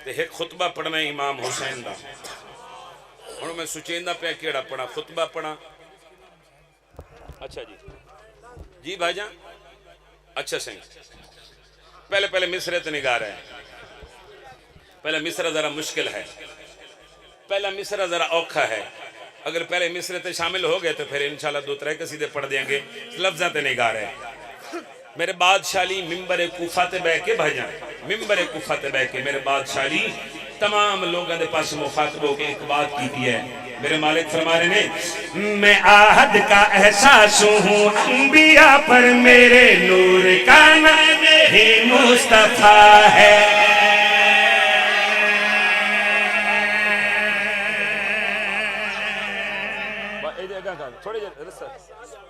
تے ایک خطبہ پڑھنا ہے امام حسین دا. ہن میں سوچیندا پیا کیڑا پڑھا, خطبہ پڑھا. اچھا جی بھائی جان, اچھا سنگ پہلے مصرے تے نگاہ رہے ہیں. پہلا مصرع ذرا مشکل ہے, پہلا مصرع ذرا اوکھا ہے. اگر پہلے مصرے تے شامل ہو گئے تو پھر انشاءاللہ 2-3 قصیدے پڑھ دیں گے. لفظاں تے نگاہ رہے ہیں. میرے بادشاہی ممبر کوفہ تے بیٹھ کے بھائی جان, ممبر کوفہ تے بیٹھ کے میرے بادشاہی تمام لوگوں دے پاس مخاطب ہو کے ایک بات کی ہے. میرے مالک فرما رہے ہیں, میں آہد کا احساس ہوں انبیاء پر, میرے نور کا نام ہی مصطفیٰ ہے.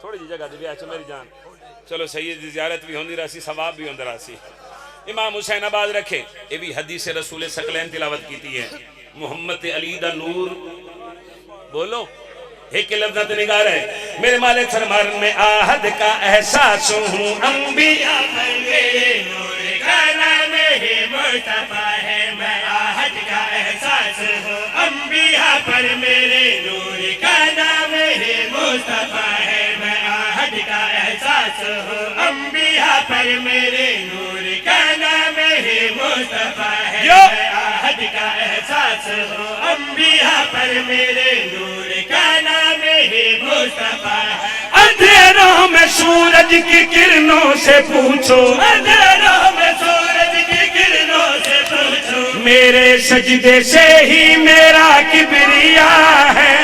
تھوڑی جی جگہ دی اچھا میری جان, چلو سید دی زیارت بھی ہوندی رہسی, ثواب بھی ہوندی رہسی. امام حسین آباد رکھے, یہ بھی حدیث رسول ثقلین تلاوت کیتی ہے. محمد علی دا نور بولو, ایک لفظہ تے نگاہ رہے. میرے مالک فرمان میں آہد کا احساس ہوں انبیاء پر, میرے نور کا نام ہی مصطفیٰ ہے. میں آہد کا احساس ہوں انبیاء پر, میرے نور کا نام ہی مصطفیٰ ہے. میں آہد کا احساس ہوں انبیاء پر, میرے نور کا نام ہی مصطفیٰ ہے. میں آہد کا احساس ہوں انبیاء پر, میرے نور کا نام ہی مصطفیٰ ہے. اندھیروں میں سورج کی کرنوں سے پوچھو, اندھیروں میں سورج کی کرنوں سے پوچھو, میرے سجدے سے ہی میرا کبریاء ہے.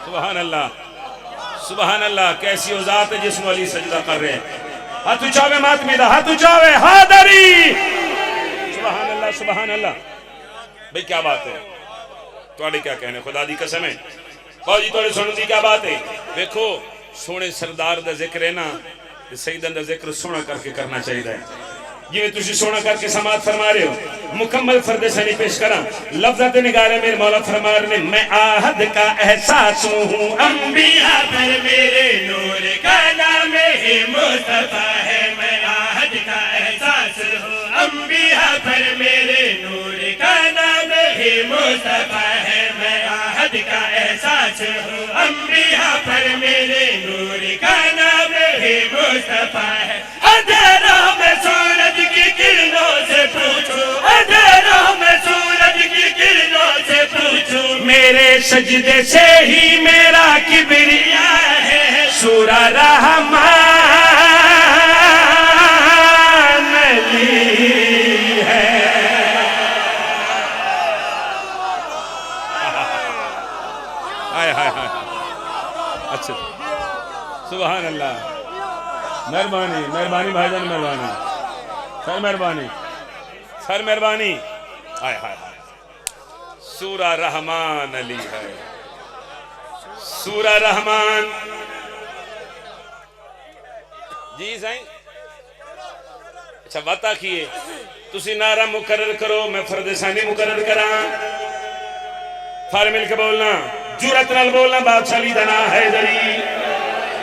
سبحان اللہ, سبحان اللہ. کیسی وہ ذات ہے جس والی سجدہ کر رہے ہیں. ہاتھ اچھاوے ماتمی دا, ہاتھ اچھاوے حاضری. سبحان اللہ, سبحان اللہ. بھئی کیا بات ہے, توڑے کیا کہنے, خدا دی قسم ہے باؤ جی توڑے سنو دی کیا بات ہے. دیکھو سونے سردار دا ذکر ہے نا, سیدن دا ذکر سونا کر کے کرنا چاہیے ہے. یہ تجھے سونا کر کے سماعت فرما رہے ہو. مکمل فرد سنی پیش کرا, لفظات نگاہ رہے. میرے مولا فرما رہے, میں آہد کا احساس ہوں انبیاء پر, میرے نور کا نام ہی مصطفیٰ ہے. میں آہد کا احساس ہوں انبیاء پر, میرے نور کا نام ہی مصطفیٰ ہے. میں آہد کا احساس ہوں انبیاء پر, میرے نور کا نام ہی مصطفیٰ ہے. اندھیروں میں سورج کی کرنوں سے پوچھو, اندھیروں میں سورج کی کرنوں سے پوچھو, میرے سجدے سے ہی میرا کبریاء ہے. سورہ رحمان علی ہے. ہائے ہائے ہائے, اچھا سبحان اللہ. مہربانی مہربانی بھائی جان, مہربانی سر, مہربانی سر, مہربانی. ہائے ہائے ہائے. سورہ رحمان علی ہے, سورہ رحمان. جی سائیں, اچھا بات کیے تسی نعرہ مقرر کرو, میں فرد ثانی مقرر کراں. سارے مل کے بولنا, جرأت نال بولنا. بادشاہ علی دنا حیدری,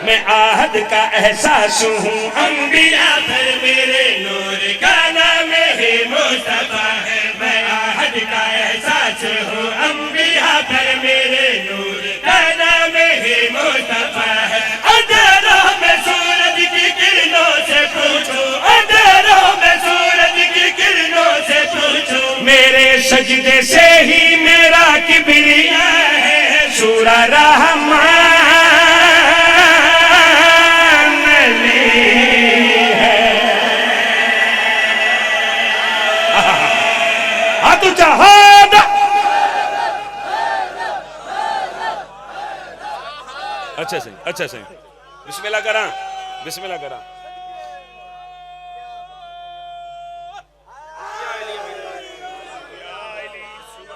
میں آہد کا احساس ہوں انبیاء پر, میرے نور کا نام ہی مصطفیٰ ہے. میں آہد کا احساس ہوں انبیاء پر, میرے نور کا نام ہی مصطفیٰ ہے. اندھیروں میں سورج کی کرنوں سے پوچھو, اندھیروں میں سورج کی کرنوں سے پوچھو, میرے سجدے سے ہی میرا کبریاء ہے. سورہ رحمان جہاد. اچھا صحیح, اچھا صحیح. بسم اللہ کرا, بسم اللہ کرا.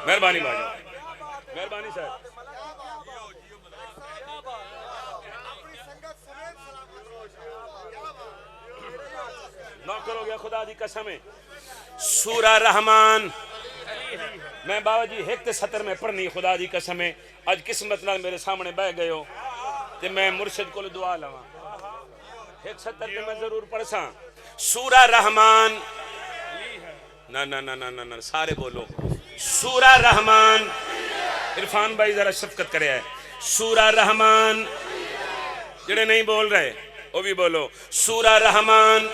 مہربانی بھائی, مہربانی صاحب. نوکر ہو گیا خدا دی قسم ہے. سورہ رحمان. میں بابا جی ایک سطر میں پڑھنی خدا دی قسم ہے. آج قسمت نال میرے سامنے بہ گئے ہو تے میں مرشد کو دعا لواں. ایک سطر تے میں ضرور پڑھ ساں. سورہ رحمان نا نا نا نا نا سارے بولو سورہ رحمان. عرفان بھائی ذرا شفقت کرے ہے. سورہ رحمان. جڑے نہیں بول رہے وہ بھی بولو سورہ رحمان.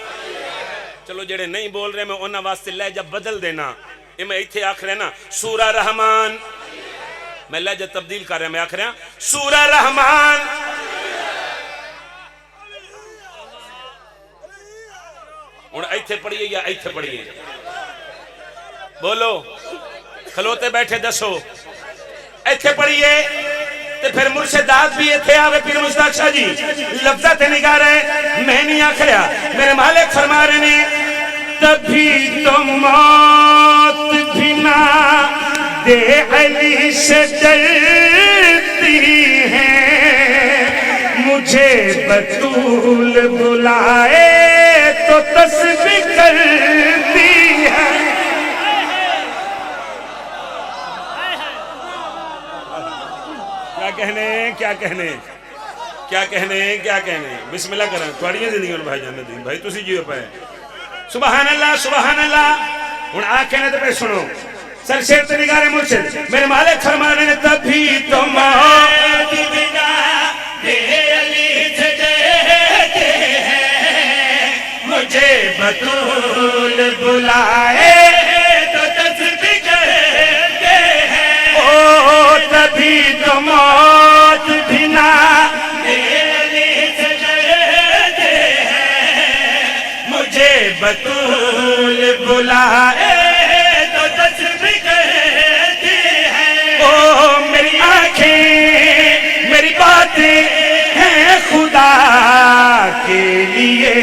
چلو جڑے نہیں بول رہے میں انہاں واسطے لہجہ بدل دینا. یہ میں ایتھے آکھ رہے نا سورہ رحمان. میں لہجہ تبدیل کر رہا میں آکھ رہا سورہ رحمان. ہن ایتھے پڑھیے یا ایتھے پڑھیے؟ بولو کھلوتے بیٹھے دسو ایتھے پڑھیے تے پھر مرشدات بھی ایتھے آوے. پیر مشتاق شاہ جی لفظہ تے نگاہ رہے میں نہیں آکھ رہا. میرے مالک فرما رہے نے تبھی تو موت بھی نہ دے علی سے ڈرتی ہے مجھے بطول بلائے تو تسبیح کرتی ہے. کیا کہنے بسم اللہ کریں توڑیاں زندگی بھائی جانے دیں بھائی تسی جیو پہ سبحان اللہ سبحان اللہ. ان آکھنے تو پہ سنو سر شیر تے نگارے مرشد میرے مالک فرمانے نے تبھی تو موت بنا دے علی سے ڈرتے ہیں مجھے بطول بلائے تو تسبیح کرتے ہیں. او تبھی تو موت بنا دے علی سے ڈرتے ہیں مجھے بطول بلائے تو تسبیح کرتے ہیں. او میری آنکھیں میری باتیں ہیں خدا کے لیے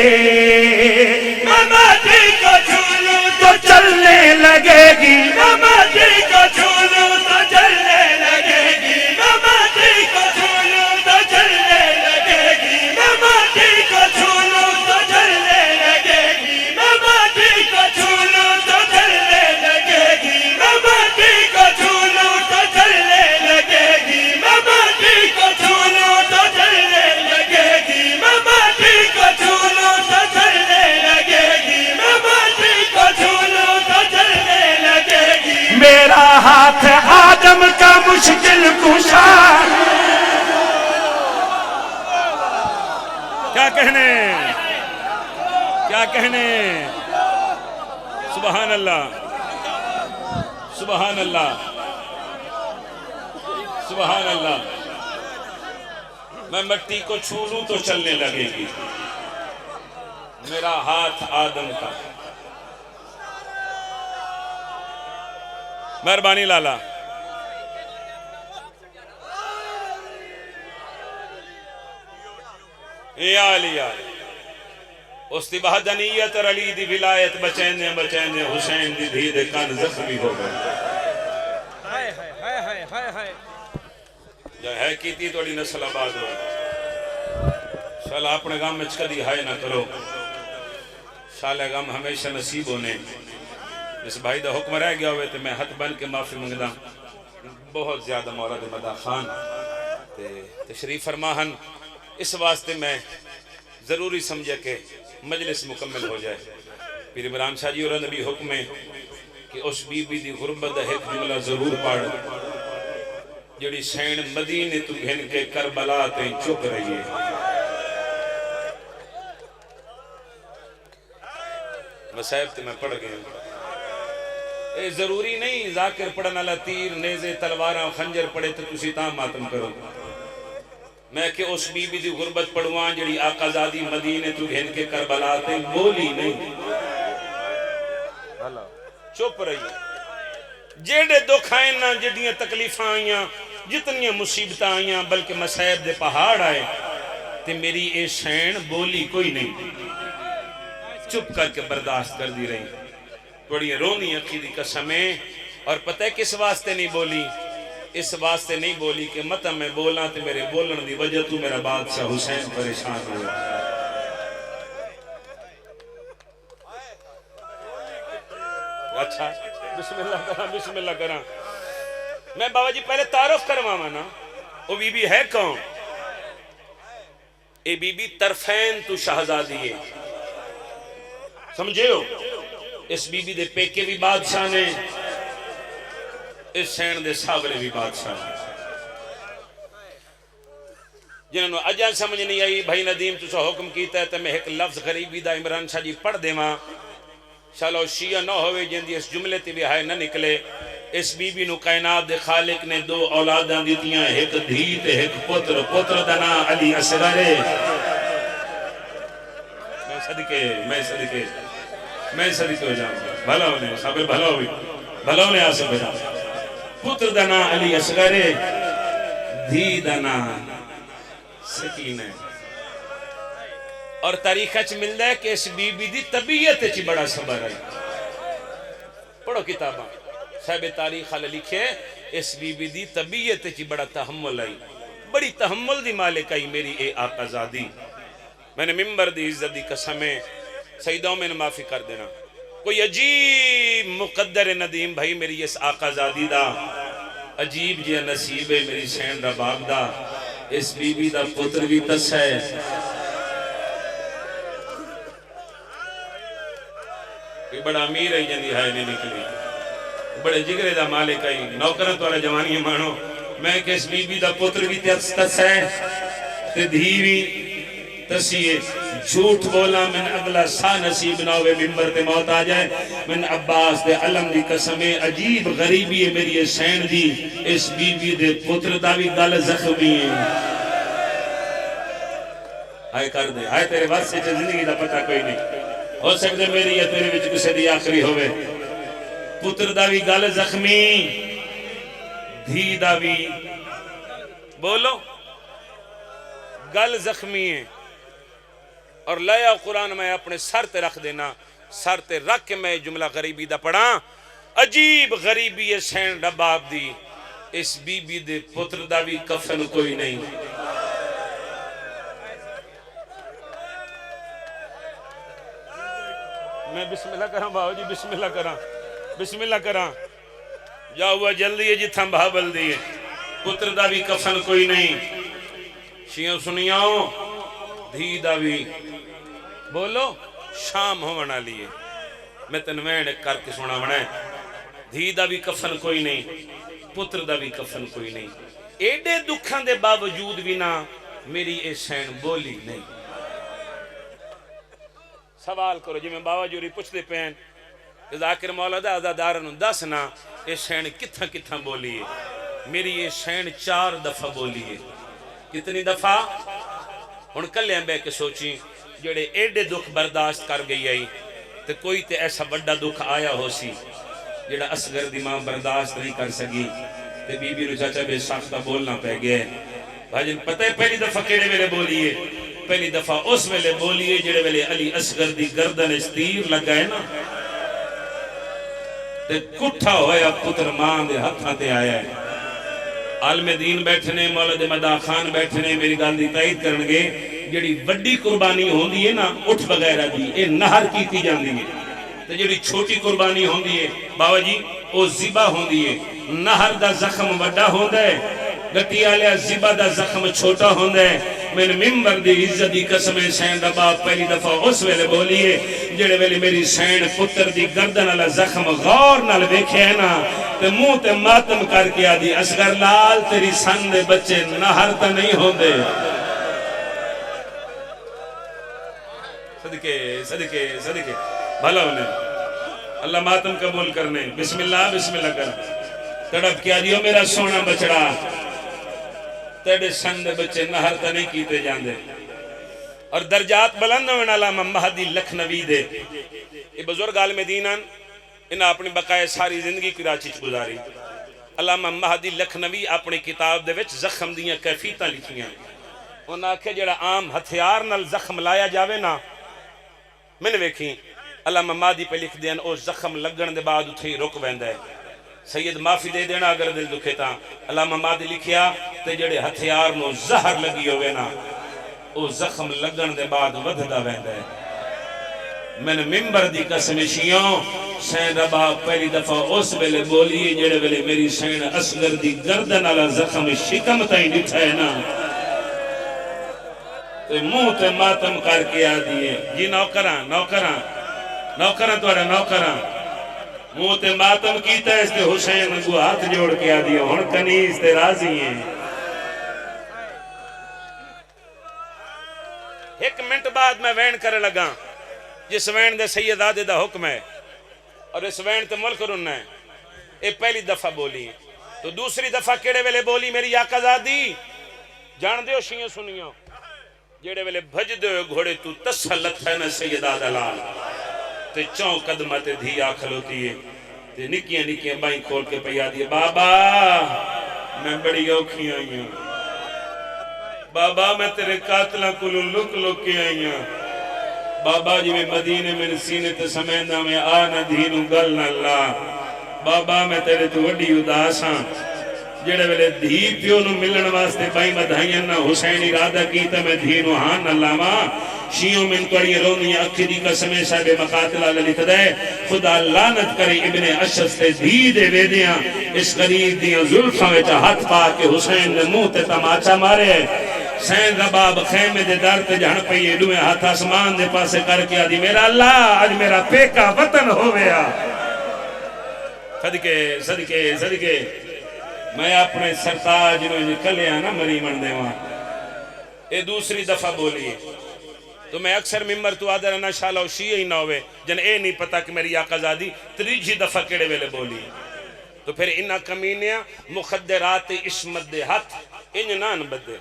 میں ماٹی کو چھو لوں تو چلنے لگے گی. میں ماٹی کو چھو لوں تو چلنے لگے گی. میں ماٹی کو چھو لوں تو چلنے لگے گی. میں ماٹی کو چھو لوں تو چلنے لگے گی. میں ماٹی کو چھو لوں تو چلنے لگے گی. میں ماٹی کو چھو لوں تو چلنے لگے گی. میں ماٹی کو چھو لوں تو چلنے لگے گی. میں ماٹی کو چھو لوں تو چلنے لگے گی. میں ماٹی کو چھو لوں تو چلنے لگے گی. میرا ہاتھ آدم کا مشکل کشا. کیا کہنے سبحان اللہ سبحان اللہ سبحان اللہ. میں مٹی کو چھو لوں تو چلنے لگے گی. میرا ہاتھ آدم کا. مہربانی لالا یا علی اس دی بہادنیت اور علی دی ولایت بچیندے بچیندے حسین دی دھی دے کان زخمی ہو گئے. جو ہے کیتی توڑی نسل آباد ہو شالا اپنے گام میں کدی ہائے نہ کرو. شالا گام ہمیشہ نصیب ہونے. اس بھائی دا حکم رہ گیا ہوئے تو میں ہاتھ بن کے معافی منگدا. بہت زیادہ مولا دے مدہ خان تشریف فرماہن. اس واسطے میں ضروری سمجھے کہ مجلس مکمل ہو جائے. پیر عمران شاہ جی اور نبی حکم ہے کہ اس بی بی دی غربت ایک جملہ ضرور پڑھ جڑی سین مدینے تو گھن کے کربلا تیں چک رہی ہے. مسائب تے میں پڑھ گئے اے ضروری نہیں ذاکر پڑھنا لا تیر نیزے تلواراں خنجر پڑھے تو تسی تاں ماتم کرو. میں کہ اس بی بی دی غربت پڑھوان جڑی آقا زادی مدینے تو گھن کے کربلا تیں بولی نہیں چپ رہی ہے. جیڑے دکھ آئیں نہ جڑیاں تکلیفاں آئیاں جتنیاں مصیبتاں آئیاں بلکہ مسائب دے پہاڑ آئے تے میری اے شین بولی کوئی نہیں. چپ کر کے برداشت کر دی رہی. بڑی رونی عقیدی قسمیں. اور پتہ ہے کس واسطے نہیں بولی؟ اس واسطے نہیں بولی کہ مطلب میں بولا تے میرے بولن دی وجہ تو میرا بادشاہ حسین پریشان ہوا. اچھا بسم اللہ کرا. میں بابا جی پہلے تعارف کرواں نا. وہ بی بی ہے کون؟ اے بی بی طرفین تو شہزادی ہے. سمجھے ہو؟ اس بی بی دے پیکے بھی بادشاہ نے، اس سین دے ساولے بھی بادشاہ نے، جنہوں نے اجا سمجھ نہیں آئی بھائی ندیم تو سا حکم کیتا ہے تو میں ایک لفظ غریبی دا عمران شاہ جی پڑھ دے ماں شالو شیعہ نہ ہوئے جن دی اس جملے تی بھی ہائے نہ نکلے۔ اس بی بی نو کائنات دے خالق نے دو اولاداں دیتیاں، ایک دھی تے ایک پتر، پتر دنا علی اصغر ہے۔ میں صدقے ہو جاؤں بھلا ہونے صابر بھلا ہونے آسے بجا پتر دنا علی اصغر ہے، دھی دنا سکینہ ہے۔ اور تاریخہ چ ملتا ہے کہ اس بی بی دی طبیعت چ بڑا صبر ہے۔ پڑھو کتاباں صاحب تاریخ علی لکھے اس بی بی دی طبیعت چ بڑا تحمل آئی، بڑی تحمل دی مالک آئی میری اے آقا زادی۔ میں نے ممبر دی عزت دی قسمیں سیدوں میں معافی کر دینا، کوئی عجیب مقدر ندیم بھائی میری اس آقا زادی دا، عجیب جی نصیب ہے میری سین دا باپ دا، اس بی بی دا پتر بھی تس ہے۔ کوئی بڑا امیر ہے جن دی ہائے نہیں نکلی، بڑے جگرے دا مالک ہے، نوکرت والا جوانی مانو، میں کہ اس بی بی دا پتر بھی تس ہے، تے دھی بھی تسیے، جھوٹ بولا من اگلا سا نصیب نہ ہوئے ممبر تے موت آ جائے۔ من عباس دے علم دی قسمیں عجیب غریبی ہے میری سین دی، اس بی بی دے پتر دا بھی گل زخمی ہے۔ آئے کر دے، آئے تیرے واسطے سے زندگی دا پتہ کوئی نہیں، ہو سکتے میری یا تیرے وچ کسے دی آخری ہوئے۔ پتر دا بھی گل زخمی، دھی دا بھی بولو گل زخمی ہے۔ اور لیا قرآن میں اپنے سر تے رکھ دینا، سر تے رکھ کے میں جملہ غریبی دا پڑھا، عجیب غریبی ہے سین رباب دی، اس بی بی دے پتر دا بھی کفن کوئی نہیں۔ میں بسم اللہ کراں باؤ جی، بسم اللہ کراں، بسم اللہ کراں، جا ہوا جلدی ہے جتھاں بھابل دیئے، پتر دا بھی کفن کوئی نہیں۔ شیعوں سنیاؤں دھی دا بھی بولو شام ہونا لیے، میں تنوین کر کے سنا بنائے، دھی دا بھی کفن کوئی نہیں، پتر دا بھی کفن کوئی نہیں۔ ایڈے دکھاں دے باوجود بھی نہ میری اے سین بولی نہیں۔ سوال کرو جی میں بابا جوری پوچھ دے پین ذاکر مولا دا عزادارنوں دسنا اے سین کتھاں کتھاں بولی ہے۔ میری اے سین 4 دفعہ بولی ہے۔ کتنی دفعہ؟ ہن کلے بے کے سوچیں جڑے ایڈے دکھ برداشت کر گئی آئی تے کوئی تے ایسا بڑا دکھ آیا ہو سی جڑا اصغر دی ماں برداشت نہیں کر سکی تے بی بی نو چاچا بے ساختہ بولنا پہ گئے۔ بھاجن پتہ ہے پہلی دفعہ کیڑے ویلے بولیے؟ پہلی دفعہ اس ویلے بولیے جڑے ویلے علی اصغر دی گردن اس تیر لگائے نا تے کٹھا ہویا پتر ماں دے ہتھاں تے آیا ہے۔ عالم دین بیٹھنے، مولد مداح خان بیٹھنے میری گل دی تائید کرنگے، جڑی وڈی قربانی ہوندی ہے نا اٹھ وغیرہ دی اے نہر کیتی جاندی ہے، تے جڑی چھوٹی قربانی ہوندی ہے بابا جی او ذبح ہوندی ہے۔ نہر دا زخم وڈا ہوندا ہے، گٹی آلیا ذبح دا زخم چھوٹا ہوندا ہے۔ میں نے ممبر دی عزت دی قسم سین دا باپ پہلی دفعہ اس ویلے بولیے جڑے ویلے میری سین پتر دی گردن والا زخم غور نال ویکھے نا تے منہ تے ماتم کر کے آدھی اصغر لال تیری سن دے بچے نہر تا نہیں ہوندے۔ صدقے صدقے صدقے بھلا انہیں اللہ ماتم قبول کرنے۔ بسم اللہ کر تڑپ کیا دیو میرا سونا بچڑا تیڑے سن دے بچے نہر تا نہیں کیتے جاندے۔ اور درجات بلند ہونے علامہ مہدی لکھنوی دے یہ بزرگ عالم دینان انہاں اپنی بقائے ساری زندگی کراچی چ گزاری۔ علامہ مہدی لکھنوی اپنی کتاب دے وچ زخم دیاں کیفیتاں لکھیاں، انہاں کہ جڑا عام ہتھیار نال زخم لایا جاوے نا میں نے ویکھی علامہ مہدی پہ لکھ دیاں او زخم لگن دے بعد اتھے ہی رک ویندا ہے۔ سید معافی دے دینا اگر دل دکھے تا علامہ مہدی لکھیا تے جڑے ہتھیار نو زہر لگی ہوئے نا او زخم لگن دے بعد ودھدا ویندا ہے۔ میں نے ممبر دی قسم شیعوں سین رباب پہلی دفعہ اس ویلے بولی جڑے ویلے میری سین اصغر دی گردن والا زخم شکم تائیں ڈٹھا ہے نا تے منہ تے ماتم کر کے آ دیئے جی نوکراں نوکراں توڑا نوکراں منہ تے ماتم کیتا ہے اس تے حسین کو ہاتھ جوڑ کے آ دیا ہن کنیز تے راضی ہیں. ایک منٹ بعد میں وین کرے لگا جس وین دے سید آدھے دا حکم ہے اور اس وین تے ملک رننا ہے. اے پہلی دفعہ بولی تو دوسری دفعہ کیڑے ویلے بولی میری آقا زادی جان دیو شیئں سنیوں جیڑے ویلے بھج دیو گھوڑے تو تسلط ہے نا سیدہ دلال تے چون قدمہ تے دھیا کھلوتی ہے تے نکیاں نکیاں بائیں کھول کے پیا دیے بابا میں بڑی اوکھی آئی ہوں بابا میں تیرے قاتلہ کلو لک لک کے آئی ہوں بابا جی میں مدینے میں سینے تے سمیندہ میں آنا دھینو گل نہ اللہ بابا میں تیرے تو وڈی اداساں جڑے ویلے دھی پیو نو ملن واسطے بائی مدھائیں نہ حسین ارادہ کیتا میں دھی نو ہاں اللہ ماں شیعوں میں انتوڑی رونی اکھی دی قسمیں صاحب مقاتلہ للت دے خدا لانت کرے ابن اشس تے دھی دے ویدیاں اس غریب دیاں ظلفہ ویچا ہاتھ پا کے حسین نے منہ تے تماچا مارے سین رباب خیمے دے دار تے جہن پئیے دوئے ہاتھ آسمان دے پاسے کر کے آدھی میرا اللہ آج میرا پیکا وطن ہو گیا صدقے صدقے صدقے میں اپنے سرتاج نے کلیا نا مری من دے وہاں اے دوسری دفعہ بولی تو میں اکثر ممبر تو آدھر نہ شالہ شیعہ ہی نہ ہوئے جن اے نہیں پتا کہ میری آقا زادی تریجی دفعہ کیڑے ویلے بولی تو پھر انہا کمینیاں مخدرات عصمت دے ہاتھ انج نان بدے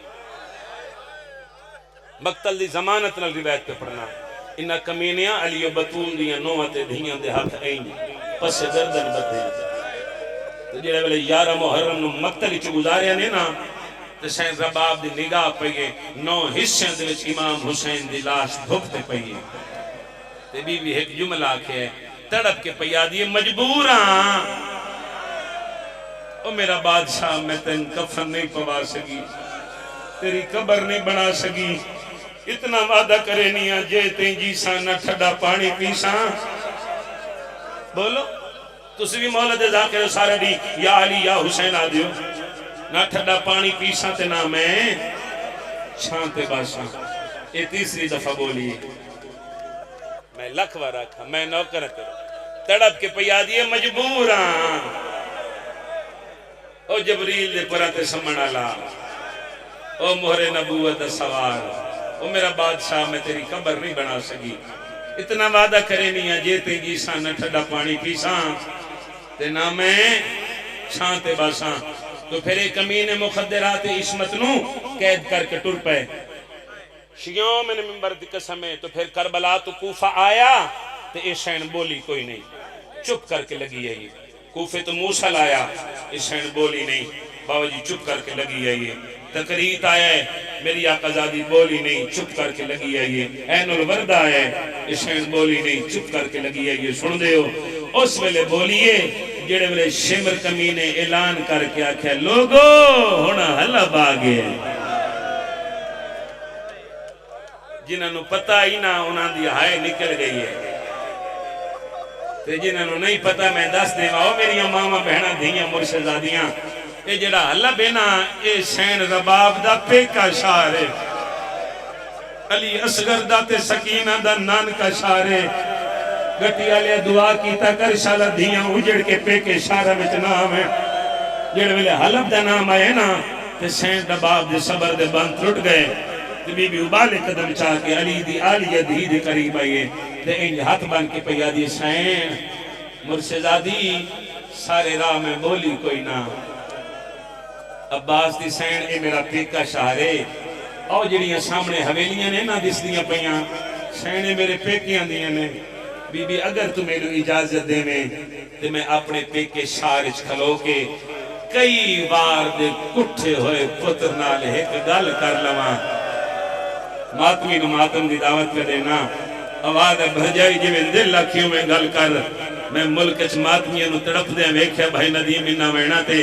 مقتل دی زمانت نال روایت پہ پڑھنا انہا کمینیاں علی و بطول دیاں نوہتے دھیاں دے ہاتھ این پس گردن بدے تو جڑے ویلے 11 محرم نو مقتل چ گزاریا نے نا تو سین رباب دی نگاہ پئیے 9 حصے دے وچ امام حسین دی لاش دھکتے پئیے تے بی بی ایک جملہ آکھے تڑپ کے پیا دیے مجبوراں او میرا بادشاہ میں تین کفن نہیں پوا سکی تیری قبر نہیں بنا سکی اتنا وعدہ کرے نہیں جے تیں جیساں نہ ٹھڈا پانی پیساں بولو تسی بھی مولد ذاکر سارے دی یا علی یا حسین آدھیو نہ ٹھڈا پانی پیساں تے نہ میں چھانتے باشاں یہ تیسری دفعہ بولی میں لکھوا رکھا میں نوکر کرو تڑپ کے پیا دیے مجبوراں او جبریل دے پراتے سمنا لا او مہر نبوت سوار او میرا بادشاہ میں تیری قبر نہیں بنا سکی اتنا وعدہ کرے نہیں ہے جیتے جیساں نہ ٹھڈا پانی پیساں تے نہ میں چھانتے باساں تو پھر ایک امین مخدرات عصمت نو قید کر کے ٹر پے شیعوں میں نے ممبر دی قسم ہے تو پھر کربلا تو کوفہ آیا تے عشین بولی کوئی نہیں چپ کر کے لگی ہے یہ کوفے تو موسل آیا عشین بولی نہیں بابا جی چپ کر کے لگی ہے یہ تقریت آیا ہے میری آقا زادی بولی نہیں چپ کر کے لگی ہے یہ این الوردہ آیا ہے عشین بولی نہیں چپ کر کے لگی ہے یہ سن دے ہو اس ویلے بولیے جڑے ویلے شمر کمی نے اعلان کر کے آکھیا لوگو ہونا حلب آگے جنہاں نو پتہ ہی نہ انہاں دی ہائے نکل گئی ہے تے جنہاں نو نہیں پتہ میں دس دے واؤ میری ماما بہناں دھیاں مرشدزادیاں اے جڑا حلب ہے نا اے سین رباب دا پیکا شعر ہے علی اصغر دا تے سکینہ دا نان کا شعر ہے گٹی آلیا دعا کیتا کر شالہ دھیاں اجڑ کے پیکے شعر وچ نام ہے جڑے ویلے حلب دا نام آئے نا تے سین رباب دے صبر دے بند ٹوٹ گئے تے بی بی ابالے قدم چاہ کے علی دی آلیہ دھی دے قریب آئیے تے انج ہاتھ بن کے پیا دی سین مرشدزادی سارے راہ میں بولی کوئی نہ عباس دی سین اے میرا پیکا شہرے او جڑیاں سامنے حویلیاں نے نا دس دیاں پیاں سینے میرے پیکیاں دیاں نے بی بی اگر تو میرے اجازت دے میں تے میں اپنے پیکے شارج کھلو کے کئی بار دے کٹھے ہوئے پتر نال ایک گل کر لواں ماتمی نو ماتم دی دعوت کر دینا آواز بھجائی جی میں دل لکھیوں میں گل کر میں ملک اچ ماتمیاں نو تڑپ دے ویکھیا بھائی ندیم انہا وینا تے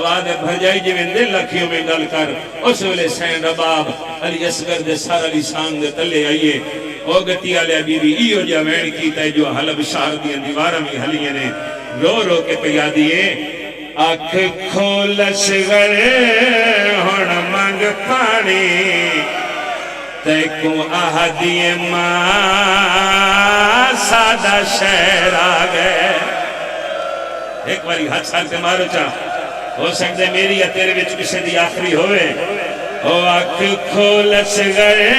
آواز بھجائی جی میں دل لکھیوں میں گل کر اس ویلے سین رباب علی اصغر دے سارا علی سانگ دے تلے آئیے او گتی آلیا بی بی ایو جا وین کیتا ہے جو حلب شہر دیاں دیوارہ میں حلیے نے رو رو کے پیا دیئے اکھ کھول اصغر ہون منگ پانی تیکو آہدی ماں سادہ شہر آگئے. ایک باری ہاتھ سانتے مارو چاہ ہو سکتے میری یا تیرے بچ کسی دی آخری ہوئے. او آنکھ کھولس گئے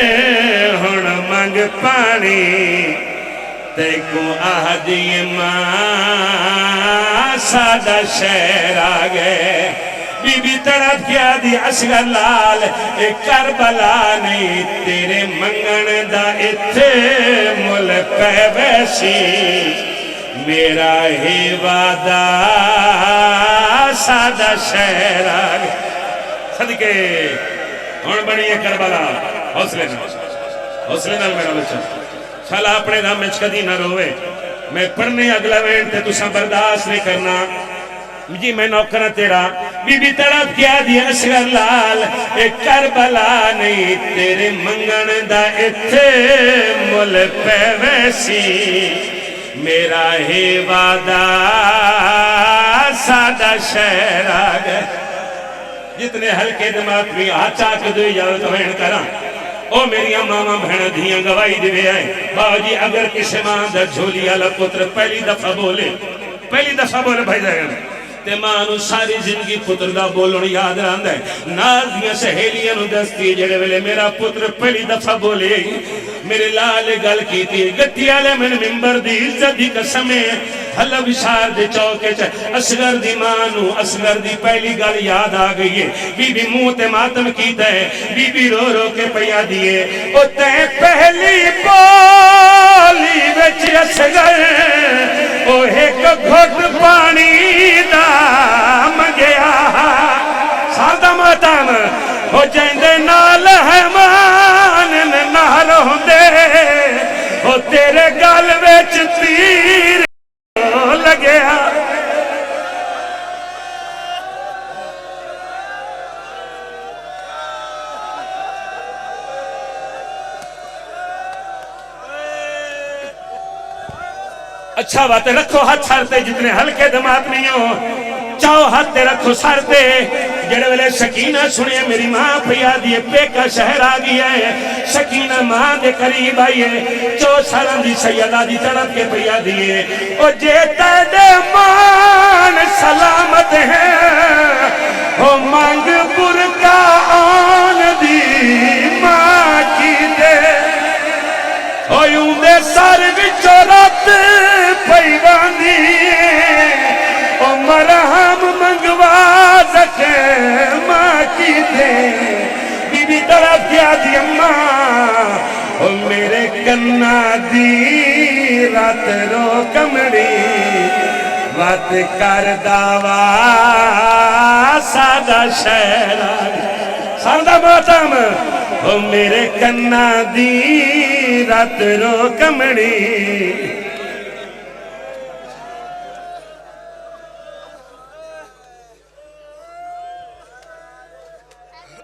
ہن منگ پانی تیکو آہدی ماں سادہ شہر آگئے. بی بی تڑپ کیا دی اصغر لال اے کربلا نہیں تیرے منگن دا اتھے ملک پہ ویسی میرا ہی وعدہ سادہ شہر آگئے. صدقے ہون بڑی ہے کربلا حوصلے نال میرا بچہ شالا اپنے دام میں کدی نہ روے. میں پڑھنے اگلا وین تے تساں برداشت نہیں کرنا جی میں نوکرہ تیرا. بی بی تڑپ کیا دی اصغر لال اے کربلا نہیں تیرے منگن دا اتھے مل پہ ویسی میرا ہی وعدہ سادہ شہر آگئے. جتنے ہلکے دماغ بھی آچا کے دو اجازت بہن کرا او میری ماما بہن دھیاں گواہی دے آئے. باو جی اگر کسی ماں دا جھولی والا پتر پہلی دفعہ بولے بھائی جائے گا تے مانو ساری زندگی پتر دا بولن یاد رہندا ہے. نال دیاں سہیلیاں نو دستی جڑے ویلے میرا پتر پہلی دفعہ بولے میرے لال گل کیتی گٹی والے من منبر دی عزت دی قسم ہے حلب شار دے چوکے چ اصغر دی مانو اصغر دی پہلی گل یاد آ گئی ہے. بی بی منہ تے ماتم کیتا ہے. بی بی رو رو کے پیا دیے او تے پہلی بولی وچ اصغر او ایک گھٹ پانی دا منگیا سادہ ماتم ہو جائندے نال ہے مان نال ہوندے او تیرے گل وچ تیر لگیا. اچھا بات ہے رکھو ہاتھ سارتے جتنے ہلکے دماغ نہیں ہو چاہو ہاتھ رکھو سارتے. جڑے ویلے سکینہ سنے میری ماں پیا دیئے پیکا شہر آگئی ہے. سکینہ ماں دے قریب آئیے 4 سالان دی سیدہ دی طرف کے پیا دیئے او جیتا دے مان سلامت ہے او مانگ برکا آن دی ماں کی دے او یوں دے سار بچورت پیوانی او مرہم منگوا سکے ماں کی دے. بی بی طرف کیا دی اماں او میرے کنا دی رات رو کمڑی وات کر دعویٰ سادہ شہر سادہ ماتم او میرے کنا دی رات رو کمڑی